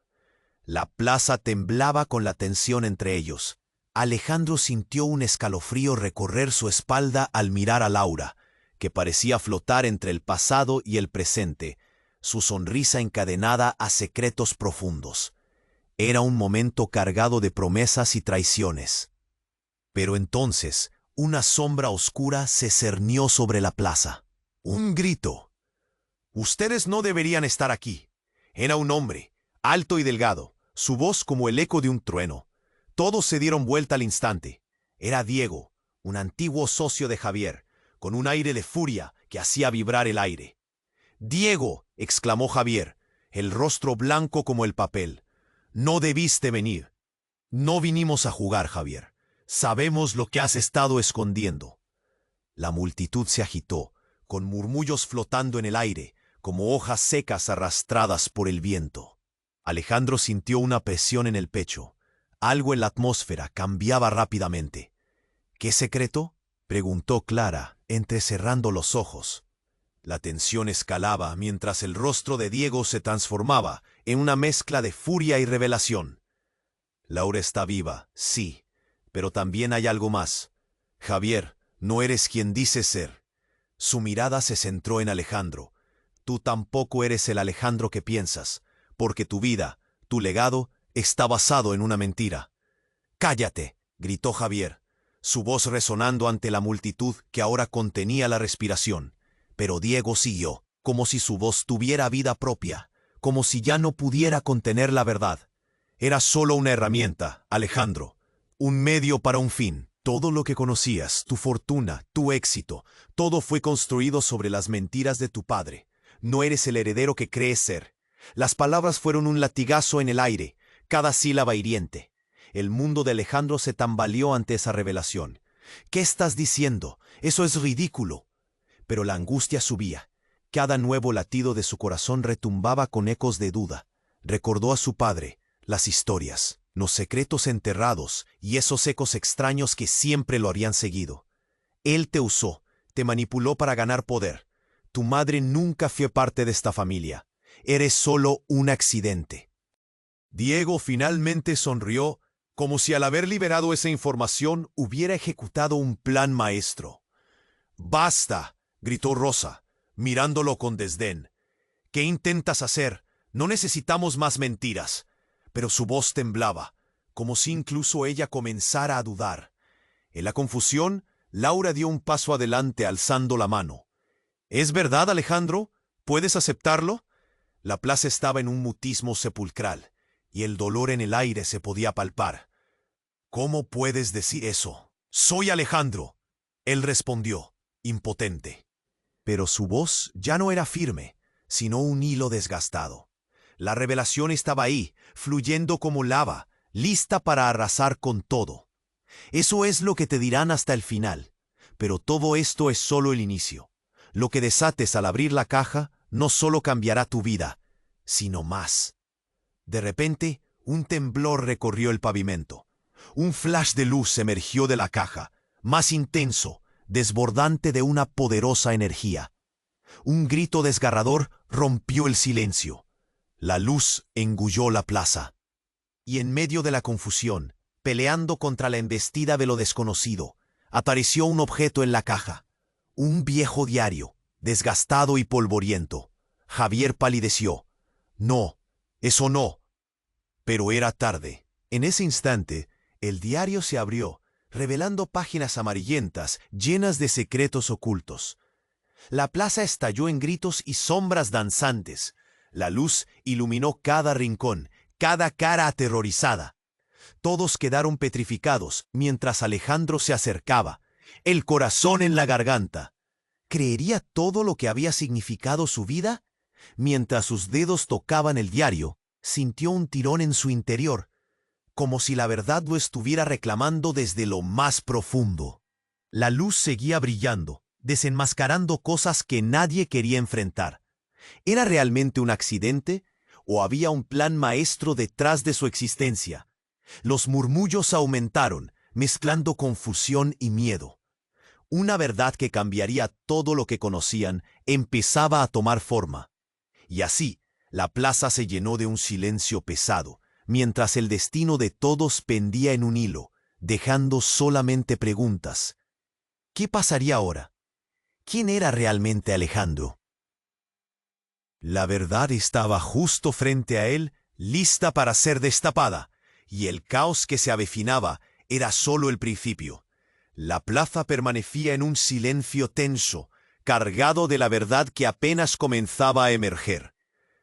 La plaza temblaba con la tensión entre ellos. Alejandro sintió un escalofrío recorrer su espalda al mirar a Laura, que parecía flotar entre el pasado y el presente, su sonrisa encadenada a secretos profundos. Era un momento cargado de promesas y traiciones. Pero entonces, una sombra oscura se cernió sobre la plaza. Un grito. «Ustedes no deberían estar aquí». Era un hombre, alto y delgado, su voz como el eco de un trueno. Todos se dieron vuelta al instante. Era Diego, un antiguo socio de Javier, con un aire de furia que hacía vibrar el aire. «Diego», exclamó Javier, el rostro blanco como el papel. «No debiste venir». «No vinimos a jugar, Javier. Sabemos lo que has estado escondiendo». La multitud se agitó, con murmullos flotando en el aire, como hojas secas arrastradas por el viento. Alejandro sintió una presión en el pecho. Algo en la atmósfera cambiaba rápidamente. «¿Qué secreto?», preguntó Clara, entrecerrando los ojos. La tensión escalaba mientras el rostro de Diego se transformaba en una mezcla de furia y revelación. «Laura está viva, sí, pero también hay algo más. Javier, no eres quien dices ser». Su mirada se centró en Alejandro. «Tú tampoco eres el Alejandro que piensas, porque tu vida, tu legado, está basado en una mentira». «¡Cállate!», gritó Javier, su voz resonando ante la multitud que ahora contenía la respiración. Pero Diego siguió, como si su voz tuviera vida propia, como si ya no pudiera contener la verdad. «Era solo una herramienta, Alejandro, un medio para un fin. Todo lo que conocías, tu fortuna, tu éxito, todo fue construido sobre las mentiras de tu padre. No eres el heredero que crees ser». Las palabras fueron un latigazo en el aire, cada sílaba hiriente. El mundo de Alejandro se tambaleó ante esa revelación. «¿Qué estás diciendo? Eso es ridículo». Pero la angustia subía. Cada nuevo latido de su corazón retumbaba con ecos de duda. Recordó a su padre, las historias, los secretos enterrados y esos ecos extraños que siempre lo habían seguido. Él te usó, te manipuló para ganar poder. Tu madre nunca fue parte de esta familia. Eres solo un accidente». Diego finalmente sonrió, como si al haber liberado esa información hubiera ejecutado un plan maestro. «¡Basta!», gritó Rosa, mirándolo con desdén. «¿Qué intentas hacer? No necesitamos más mentiras». Pero su voz temblaba, como si incluso ella comenzara a dudar. En la confusión, Laura dio un paso adelante alzando la mano. «¿Es verdad, Alejandro? ¿Puedes aceptarlo?». La plaza estaba en un mutismo sepulcral, y el dolor en el aire se podía palpar. «¿Cómo puedes decir eso?». «Soy Alejandro», él respondió, impotente. Pero su voz ya no era firme, sino un hilo desgastado. La revelación estaba ahí, fluyendo como lava, lista para arrasar con todo. «Eso es lo que te dirán hasta el final, pero todo esto es solo el inicio. Lo que desates al abrir la caja no solo cambiará tu vida, sino más». De repente, un temblor recorrió el pavimento. Un flash de luz emergió de la caja, más intenso, desbordante de una poderosa energía. Un grito desgarrador rompió el silencio. La luz engulló la plaza. Y en medio de la confusión, peleando contra la embestida de lo desconocido, apareció un objeto en la caja. Un viejo diario, desgastado y polvoriento. Javier palideció. «No, eso no». Pero era tarde. En ese instante, el diario se abrió, revelando páginas amarillentas llenas de secretos ocultos. La plaza estalló en gritos y sombras danzantes. La luz iluminó cada rincón, cada cara aterrorizada. Todos quedaron petrificados mientras Alejandro se acercaba, el corazón en la garganta. ¿Creería todo lo que había significado su vida? Mientras sus dedos tocaban el diario, sintió un tirón en su interior, como si la verdad lo estuviera reclamando desde lo más profundo. La luz seguía brillando, desenmascarando cosas que nadie quería enfrentar. ¿Era realmente un accidente o había un plan maestro detrás de su existencia? Los murmullos aumentaron, mezclando confusión y miedo. Una verdad que cambiaría todo lo que conocían empezaba a tomar forma. Y así, la plaza se llenó de un silencio pesado, mientras el destino de todos pendía en un hilo, dejando solamente preguntas. ¿Qué pasaría ahora? ¿Quién era realmente Alejandro? La verdad estaba justo frente a él, lista para ser destapada, y el caos que se avecinaba era solo el principio. La plaza permanecía en un silencio tenso, cargado de la verdad que apenas comenzaba a emerger.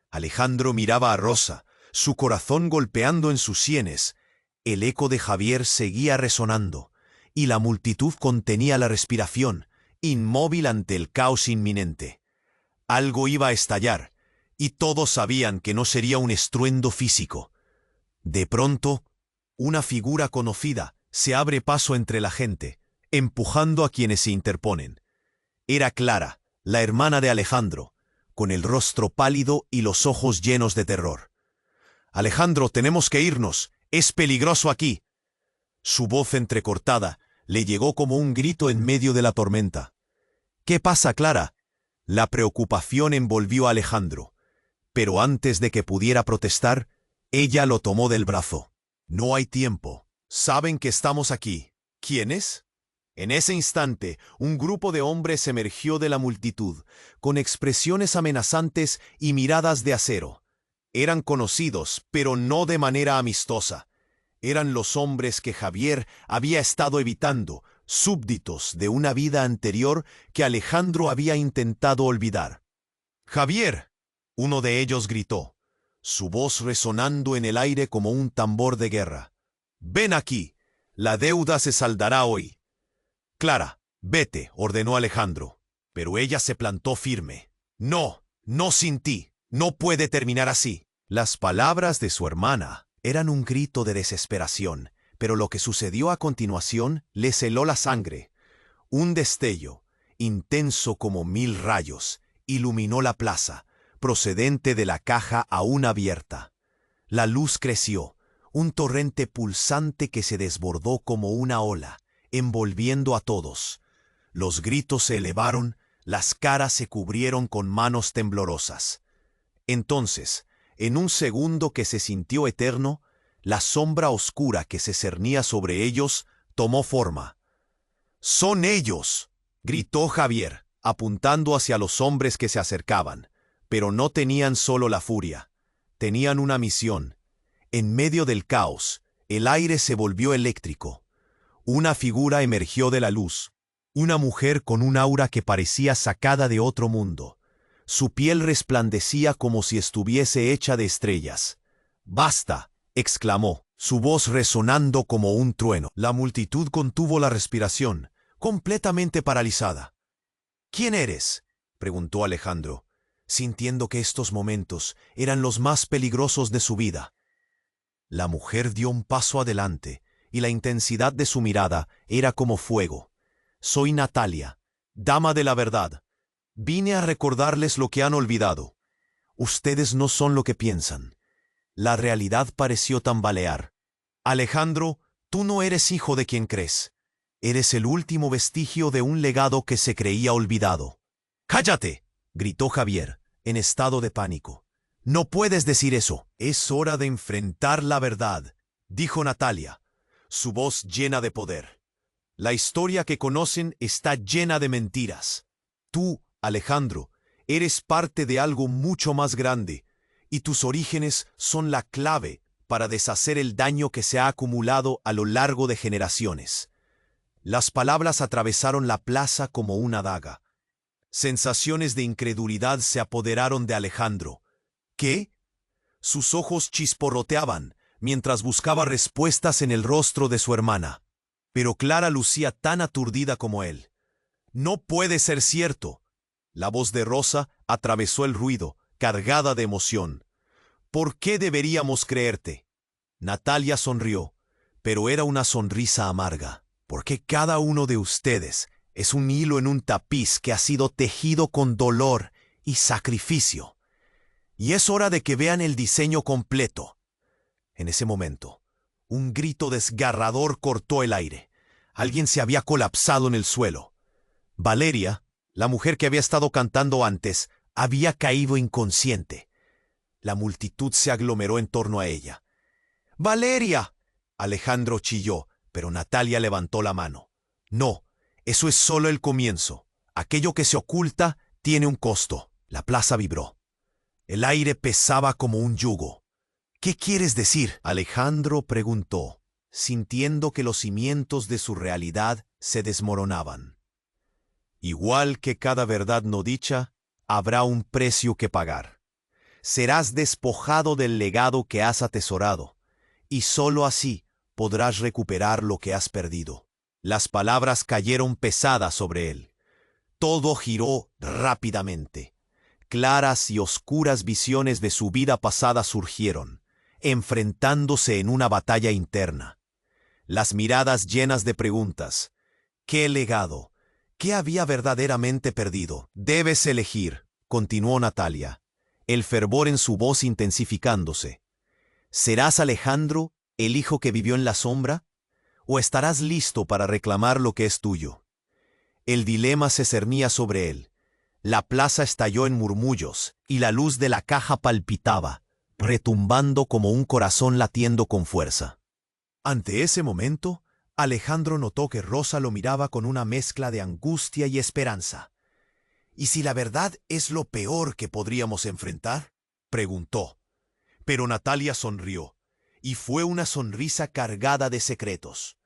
Alejandro miraba a Rosa, su corazón golpeando en sus sienes. El eco de Javier seguía resonando, y la multitud contenía la respiración, inmóvil ante el caos inminente. Algo iba a estallar, y todos sabían que no sería un estruendo físico. De pronto, una figura conocida se abre paso entre la gente, empujando a quienes se interponen. Era Clara, la hermana de Alejandro, con el rostro pálido y los ojos llenos de terror. «Alejandro, tenemos que irnos. Es peligroso aquí». Su voz entrecortada le llegó como un grito en medio de la tormenta. «¿Qué pasa, Clara?» La preocupación envolvió a Alejandro, pero antes de que pudiera protestar, ella lo tomó del brazo. «No hay tiempo. Saben que estamos aquí. ¿Quiénes?» En ese instante, un grupo de hombres emergió de la multitud, con expresiones amenazantes y miradas de acero. Eran conocidos, pero no de manera amistosa. Eran los hombres que Javier había estado evitando, súbditos de una vida anterior que Alejandro había intentado olvidar. «¡Javier!», uno de ellos gritó, su voz resonando en el aire como un tambor de guerra. «¡Ven aquí! La deuda se saldará hoy». «Clara, vete», ordenó Alejandro, pero ella se plantó firme. «No, no sin ti. No puede terminar así». Las palabras de su hermana eran un grito de desesperación, pero lo que sucedió a continuación le heló la sangre. Un destello, intenso como 1000 rayos, iluminó la plaza, procedente de la caja aún abierta. La luz creció, un torrente pulsante que se desbordó como una ola, envolviendo a todos. Los gritos se elevaron, las caras se cubrieron con manos temblorosas. Entonces, en un segundo que se sintió eterno, la sombra oscura que se cernía sobre ellos tomó forma. «¡Son ellos!», gritó Javier, apuntando hacia los hombres que se acercaban. Pero no tenían solo la furia, tenían una misión. En medio del caos, el aire se volvió eléctrico. Una figura emergió de la luz, una mujer con un aura que parecía sacada de otro mundo. Su piel resplandecía como si estuviese hecha de estrellas. «¡Basta!», exclamó, su voz resonando como un trueno. La multitud contuvo la respiración, completamente paralizada. «¿Quién eres?», preguntó Alejandro, sintiendo que estos momentos eran los más peligrosos de su vida. La mujer dio un paso adelante, y la intensidad de su mirada era como fuego. «Soy Natalia, dama de la verdad. Vine a recordarles lo que han olvidado. Ustedes no son lo que piensan». La realidad pareció tambalear. «Alejandro, tú no eres hijo de quien crees. Eres el último vestigio de un legado que se creía olvidado». «¡Cállate!», gritó Javier, en estado de pánico. «No puedes decir eso». «Es hora de enfrentar la verdad», dijo Natalia, su voz llena de poder. «La historia que conocen está llena de mentiras. Tú, Alejandro, eres parte de algo mucho más grande, y tus orígenes son la clave para deshacer el daño que se ha acumulado a lo largo de generaciones. Las palabras atravesaron la plaza como una daga. Sensaciones de incredulidad se apoderaron de Alejandro. ¿Qué? Sus ojos chisporroteaban mientras buscaba respuestas en el rostro de su hermana. Pero Clara lucía tan aturdida como él. «No puede ser cierto». La voz de Rosa atravesó el ruido, cargada de emoción. «¿Por qué deberíamos creerte?» Natalia sonrió, pero era una sonrisa amarga. «Porque cada uno de ustedes es un hilo en un tapiz que ha sido tejido con dolor y sacrificio. Y es hora de que vean el diseño completo». En ese momento, un grito desgarrador cortó el aire. Alguien se había colapsado en el suelo. Valeria, la mujer que había estado cantando antes, había caído inconsciente. La multitud se aglomeró en torno a ella. «¡Valeria!», Alejandro chilló, pero Natalia levantó la mano. «No, eso es solo el comienzo. Aquello que se oculta tiene un costo». La plaza vibró. El aire pesaba como un yugo. «¿Qué quieres decir?», Alejandro preguntó, sintiendo que los cimientos de su realidad se desmoronaban. «Igual que cada verdad no dicha, habrá un precio que pagar. Serás despojado del legado que has atesorado, y sólo así podrás recuperar lo que has perdido». Las palabras cayeron pesadas sobre él. Todo giró rápidamente. Claras y oscuras visiones de su vida pasada surgieron, enfrentándose en una batalla interna. Las miradas llenas de preguntas. ¿Qué legado? ¿Qué había verdaderamente perdido? «Debes elegir», continuó Natalia, el fervor en su voz intensificándose. «¿Serás Alejandro, el hijo que vivió en la sombra? ¿O estarás listo para reclamar lo que es tuyo?». El dilema se cernía sobre él. La plaza estalló en murmullos y la luz de la caja palpitaba, retumbando como un corazón latiendo con fuerza. Ante ese momento, Alejandro notó que Rosa lo miraba con una mezcla de angustia y esperanza. «¿Y si la verdad es lo peor que podríamos enfrentar?», preguntó. Pero Natalia sonrió, y fue una sonrisa cargada de secretos.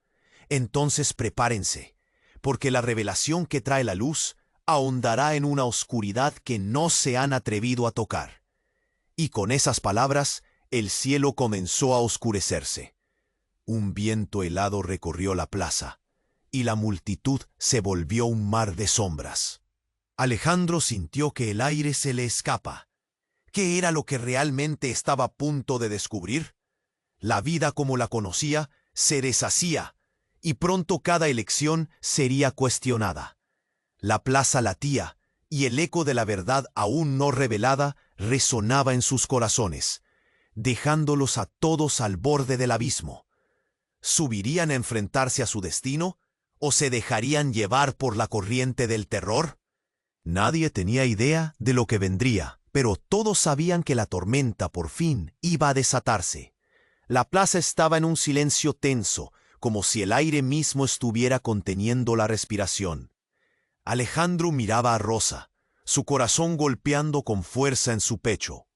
«Entonces prepárense, porque la revelación que trae la luz ahondará en una oscuridad que no se han atrevido a tocar». Y con esas palabras, el cielo comenzó a oscurecerse. Un viento helado recorrió la plaza, y la multitud se volvió un mar de sombras. Alejandro sintió que el aire se le escapa. ¿Qué era lo que realmente estaba a punto de descubrir? La vida como la conocía se deshacía, y pronto cada elección sería cuestionada. La plaza latía, y el eco de la verdad aún no revelada resonaba en sus corazones, dejándolos a todos al borde del abismo. ¿Subirían a enfrentarse a su destino o se dejarían llevar por la corriente del terror? Nadie tenía idea de lo que vendría, pero todos sabían que la tormenta por fin iba a desatarse. La plaza estaba en un silencio tenso, como si el aire mismo estuviera conteniendo la respiración. Alejandro miraba a Rosa, su corazón golpeando con fuerza en su pecho.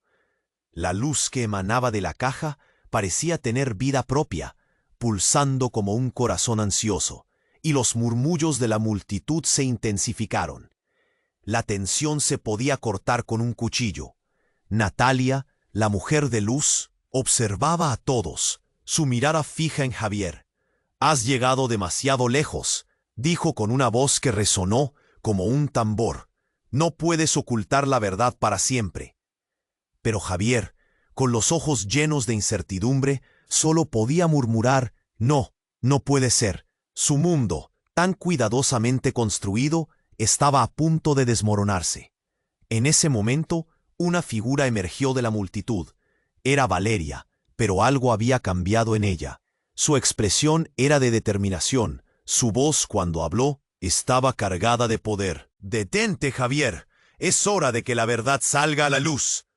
La luz que emanaba de la caja parecía tener vida propia, pulsando como un corazón ansioso, y los murmullos de la multitud se intensificaron. La tensión se podía cortar con un cuchillo. Natalia, la mujer de luz, observaba a todos, su mirada fija en Javier. «Has llegado demasiado lejos», dijo con una voz que resonó como un tambor. «No puedes ocultar la verdad para siempre». Pero Javier, con los ojos llenos de incertidumbre, solo podía murmurar: «No, no puede ser». Su mundo, tan cuidadosamente construido, estaba a punto de desmoronarse. En ese momento, una figura emergió de la multitud. Era Valeria, pero algo había cambiado en ella. Su expresión era de determinación. Su voz, cuando habló, estaba cargada de poder. «Detente, Javier. Es hora de que la verdad salga a la luz».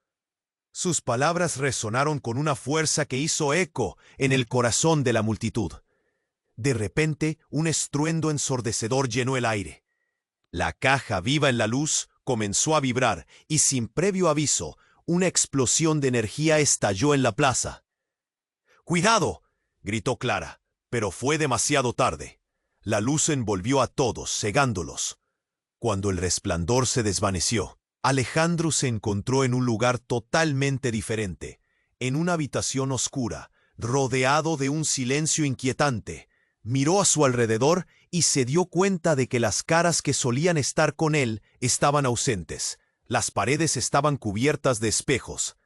Sus palabras resonaron con una fuerza que hizo eco en el corazón de la multitud. De repente, un estruendo ensordecedor llenó el aire. La caja, viva en la luz, comenzó a vibrar y, sin previo aviso, una explosión de energía estalló en la plaza. ¡Cuidado!, gritó Clara, pero fue demasiado tarde. La luz envolvió a todos, cegándolos. Cuando el resplandor se desvaneció, Alejandro se encontró en un lugar totalmente diferente, en una habitación oscura, rodeado de un silencio inquietante. Miró a su alrededor y se dio cuenta de que las caras que solían estar con él estaban ausentes. Las paredes estaban cubiertas de espejos,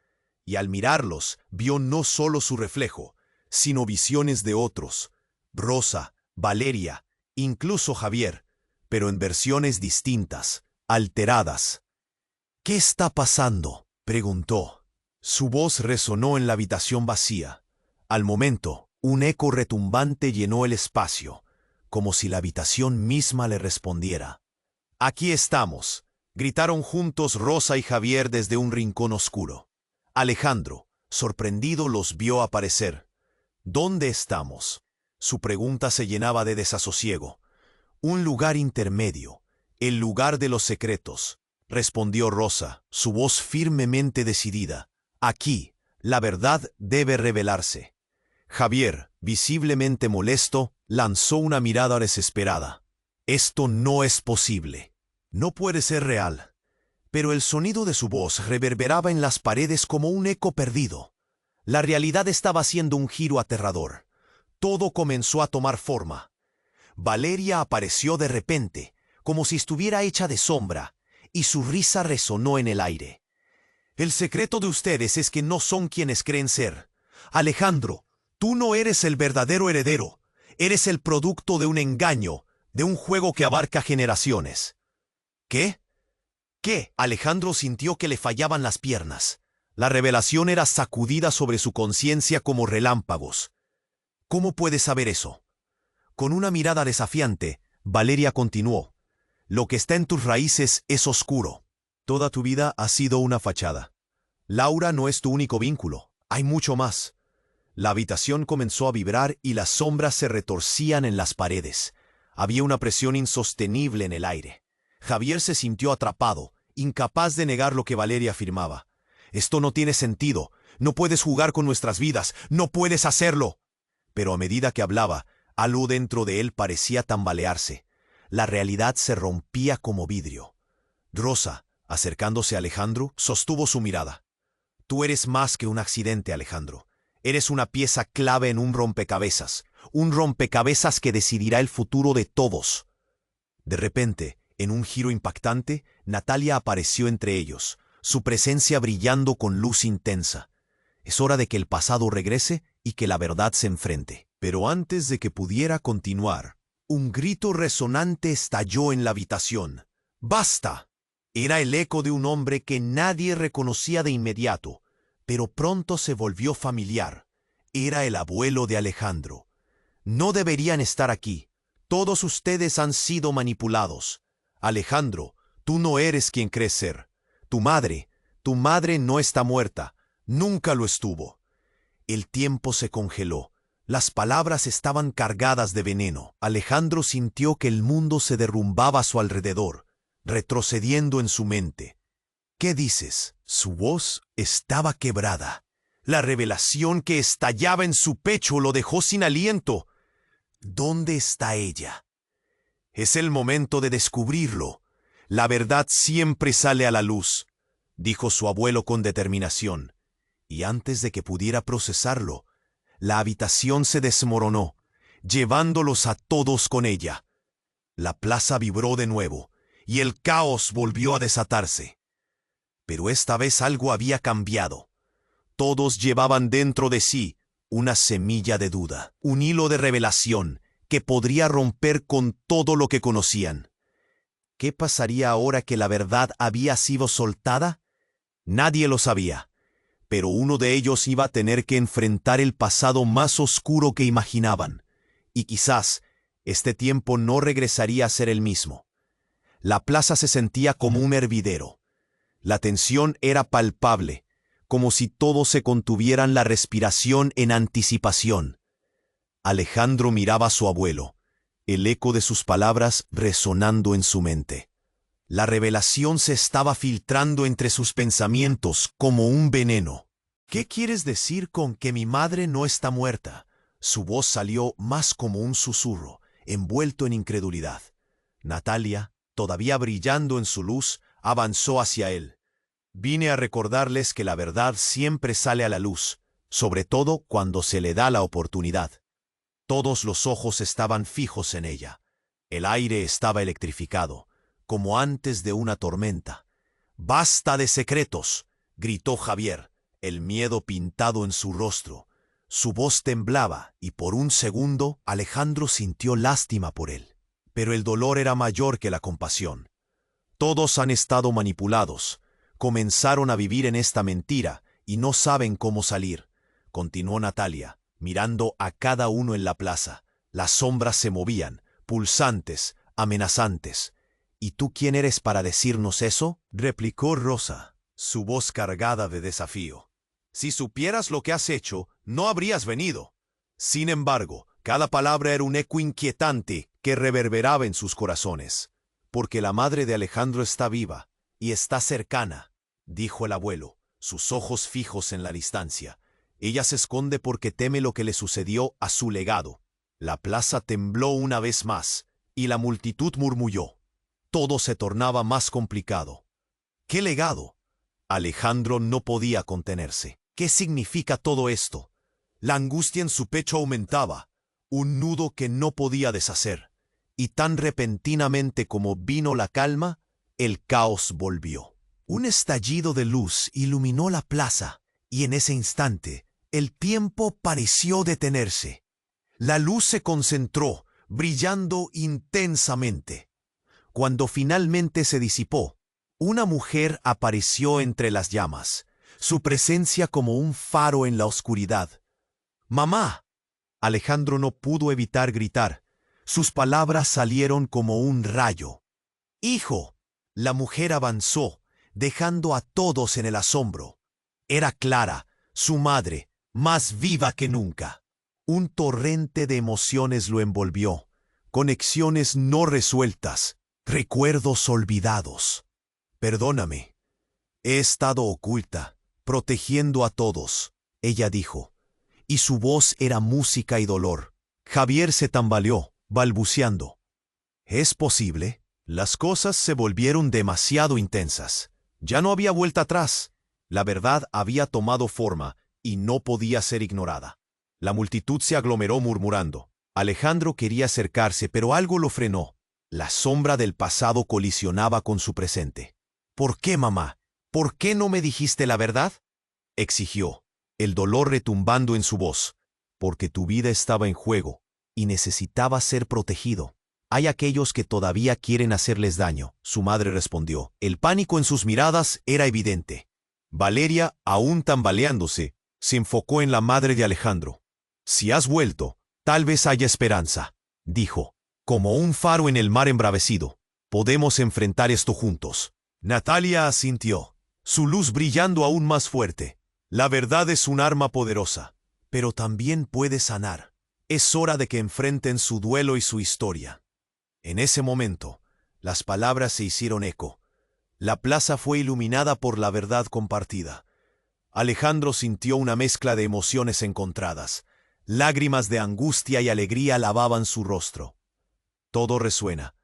y al mirarlos vio no solo su reflejo, sino visiones de otros: Rosa, Valeria, incluso Javier, pero en versiones distintas, alteradas. «¿Qué está pasando?», preguntó. Su voz resonó en la habitación vacía. Al momento, un eco retumbante llenó el espacio, como si la habitación misma le respondiera. «Aquí estamos», gritaron juntos Rosa y Javier desde un rincón oscuro. Alejandro, sorprendido, los vio aparecer. «¿Dónde estamos?». Su pregunta se llenaba de desasosiego. «Un lugar intermedio, el lugar de los secretos», respondió Rosa, su voz firmemente decidida. «Aquí, la verdad debe revelarse». Javier, visiblemente molesto, lanzó una mirada desesperada. «Esto no es posible. No puede ser real». Pero el sonido de su voz reverberaba en las paredes como un eco perdido. La realidad estaba haciendo un giro aterrador. Todo comenzó a tomar forma. Valeria apareció de repente, como si estuviera hecha de sombra, y su risa resonó en el aire. «El secreto de ustedes es que no son quienes creen ser. Alejandro, tú no eres el verdadero heredero. Eres el producto de un engaño, de un juego que abarca generaciones». «¿Qué? ¿Qué?». Alejandro sintió que le fallaban las piernas. La revelación era sacudida sobre su conciencia como relámpagos. «¿Cómo puedes saber eso?». Con una mirada desafiante, Valeria continuó. «Lo que está en tus raíces es oscuro. Toda tu vida ha sido una fachada. Laura no es tu único vínculo, hay mucho más». La habitación comenzó a vibrar y las sombras se retorcían en las paredes. Había una presión insostenible en el aire. Javier se sintió atrapado, incapaz de negar lo que Valeria afirmaba. «Esto no tiene sentido. No puedes jugar con nuestras vidas. No puedes hacerlo». Pero a medida que hablaba, algo dentro de él parecía tambalearse. La realidad se rompía como vidrio. Rosa, acercándose a Alejandro, sostuvo su mirada. «Tú eres más que un accidente, Alejandro. Eres una pieza clave en un rompecabezas que decidirá el futuro de todos». De repente, en un giro impactante, Natalia apareció entre ellos, su presencia brillando con luz intensa. Es hora de que el pasado regrese y que la verdad se enfrente. Pero antes de que pudiera continuar, un grito resonante estalló en la habitación. «¡Basta!». Era el eco de un hombre que nadie reconocía de inmediato, pero pronto se volvió familiar. Era el abuelo de Alejandro. «No deberían estar aquí. Todos ustedes han sido manipulados. Alejandro, tú no eres quien crees ser. Tu madre no está muerta. Nunca lo estuvo». El tiempo se congeló. Las palabras estaban cargadas de veneno. Alejandro sintió que el mundo se derrumbaba a su alrededor, retrocediendo en su mente. «¿Qué dices?». Su voz estaba quebrada. La revelación que estallaba en su pecho lo dejó sin aliento. «¿Dónde está ella?». «Es el momento de descubrirlo. La verdad siempre sale a la luz», dijo su abuelo con determinación. Y antes de que pudiera procesarlo, la habitación se desmoronó, llevándolos a todos con ella. La plaza vibró de nuevo, y el caos volvió a desatarse. Pero esta vez algo había cambiado. Todos llevaban dentro de sí una semilla de duda, un hilo de revelación que podría romper con todo lo que conocían. ¿Qué pasaría ahora que la verdad había sido soltada? Nadie lo sabía, pero uno de ellos iba a tener que enfrentar el pasado más oscuro que imaginaban, y quizás este tiempo no regresaría a ser el mismo. La plaza se sentía como un hervidero. La tensión era palpable, como si todos se contuvieran la respiración en anticipación. Alejandro miraba a su abuelo, el eco de sus palabras resonando en su mente. La revelación se estaba filtrando entre sus pensamientos como un veneno. ¿Qué quieres decir con que mi madre no está muerta? Su voz salió más como un susurro, envuelto en incredulidad. Natalia, todavía brillando en su luz, avanzó hacia él. Vine a recordarles que la verdad siempre sale a la luz, sobre todo cuando se le da la oportunidad. Todos los ojos estaban fijos en ella. El aire estaba electrificado, como antes de una tormenta. «¡Basta de secretos!», gritó Javier, el miedo pintado en su rostro. Su voz temblaba y por un segundo Alejandro sintió lástima por él. Pero el dolor era mayor que la compasión. Todos han estado manipulados. Comenzaron a vivir en esta mentira y no saben cómo salir, continuó Natalia, mirando a cada uno en la plaza. Las sombras se movían, pulsantes, amenazantes. «¿Y tú quién eres para decirnos eso?», replicó Rosa, su voz cargada de desafío. «Si supieras lo que has hecho, no habrías venido». Sin embargo, cada palabra era un eco inquietante que reverberaba en sus corazones. «Porque la madre de Alejandro está viva y está cercana», dijo el abuelo, sus ojos fijos en la distancia. «Ella se esconde porque teme lo que le sucedió a su legado». La plaza tembló una vez más y la multitud murmulló. Todo se tornaba más complicado. ¿Qué legado? Alejandro no podía contenerse. ¿Qué significa todo esto? La angustia en su pecho aumentaba, un nudo que no podía deshacer. Y tan repentinamente como vino la calma, el caos volvió. Un estallido de luz iluminó la plaza, y en ese instante, el tiempo pareció detenerse. La luz se concentró, brillando intensamente. Cuando finalmente se disipó, una mujer apareció entre las llamas, su presencia como un faro en la oscuridad. «¡Mamá!». Alejandro no pudo evitar gritar. Sus palabras salieron como un rayo. «¡Hijo!». La mujer avanzó, dejando a todos en el asombro. Era Clara, su madre, más viva que nunca. Un torrente de emociones lo envolvió, conexiones no resueltas, recuerdos olvidados. «Perdóname. He estado oculta, protegiendo a todos», ella dijo, y su voz era música y dolor. Javier se tambaleó, balbuceando. «¿Es posible?». Las cosas se volvieron demasiado intensas. Ya no había vuelta atrás. La verdad había tomado forma y no podía ser ignorada. La multitud se aglomeró murmurando. Alejandro quería acercarse, pero algo lo frenó. La sombra del pasado colisionaba con su presente. «¿Por qué, mamá? ¿Por qué no me dijiste la verdad?», exigió, el dolor retumbando en su voz. «Porque tu vida estaba en juego y necesitaba ser protegido. Hay aquellos que todavía quieren hacerles daño», su madre respondió. El pánico en sus miradas era evidente. Valeria, aún tambaleándose, se enfocó en la madre de Alejandro. «Si has vuelto, tal vez haya esperanza», dijo. «Como un faro en el mar embravecido. Podemos enfrentar esto juntos». Natalia asintió, su luz brillando aún más fuerte. «La verdad es un arma poderosa, pero también puede sanar. Es hora de que enfrenten su duelo y su historia». En ese momento, las palabras se hicieron eco. La plaza fue iluminada por la verdad compartida. Alejandro sintió una mezcla de emociones encontradas. Lágrimas de angustia y alegría lavaban su rostro. Todo resuena,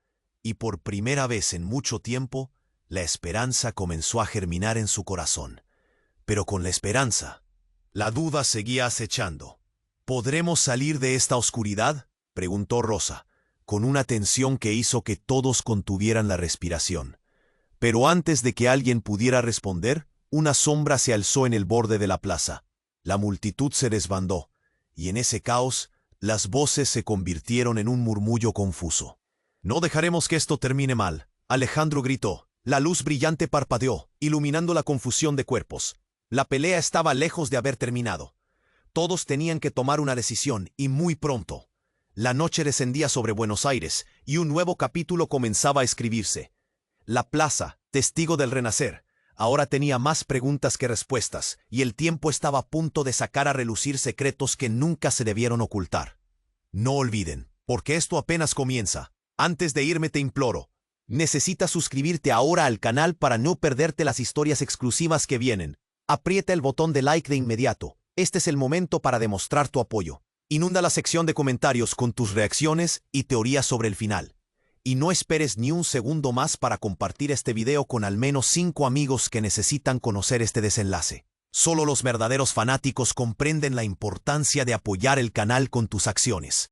y por primera vez en mucho tiempo, la esperanza comenzó a germinar en su corazón. Pero con la esperanza, la duda seguía acechando. «¿Podremos salir de esta oscuridad?», preguntó Rosa, con una tensión que hizo que todos contuvieran la respiración. Pero antes de que alguien pudiera responder, una sombra se alzó en el borde de la plaza. La multitud se desbandó, y en ese caos, las voces se convirtieron en un murmullo confuso. «No dejaremos que esto termine mal», Alejandro gritó. La luz brillante parpadeó, iluminando la confusión de cuerpos. La pelea estaba lejos de haber terminado. Todos tenían que tomar una decisión, y muy pronto. La noche descendía sobre Buenos Aires, y un nuevo capítulo comenzaba a escribirse. La plaza, testigo del renacer, ahora tenía más preguntas que respuestas, y el tiempo estaba a punto de sacar a relucir secretos que nunca se debieron ocultar. No olviden, porque esto apenas comienza. Antes de irme te imploro, necesitas suscribirte ahora al canal para no perderte las historias exclusivas que vienen. Aprieta el botón de like de inmediato. Este es el momento para demostrar tu apoyo. Inunda la sección de comentarios con tus reacciones y teorías sobre el final. Y no esperes ni un segundo más para compartir este video con al menos 5 amigos que necesitan conocer este desenlace. Solo los verdaderos fanáticos comprenden la importancia de apoyar el canal con tus acciones.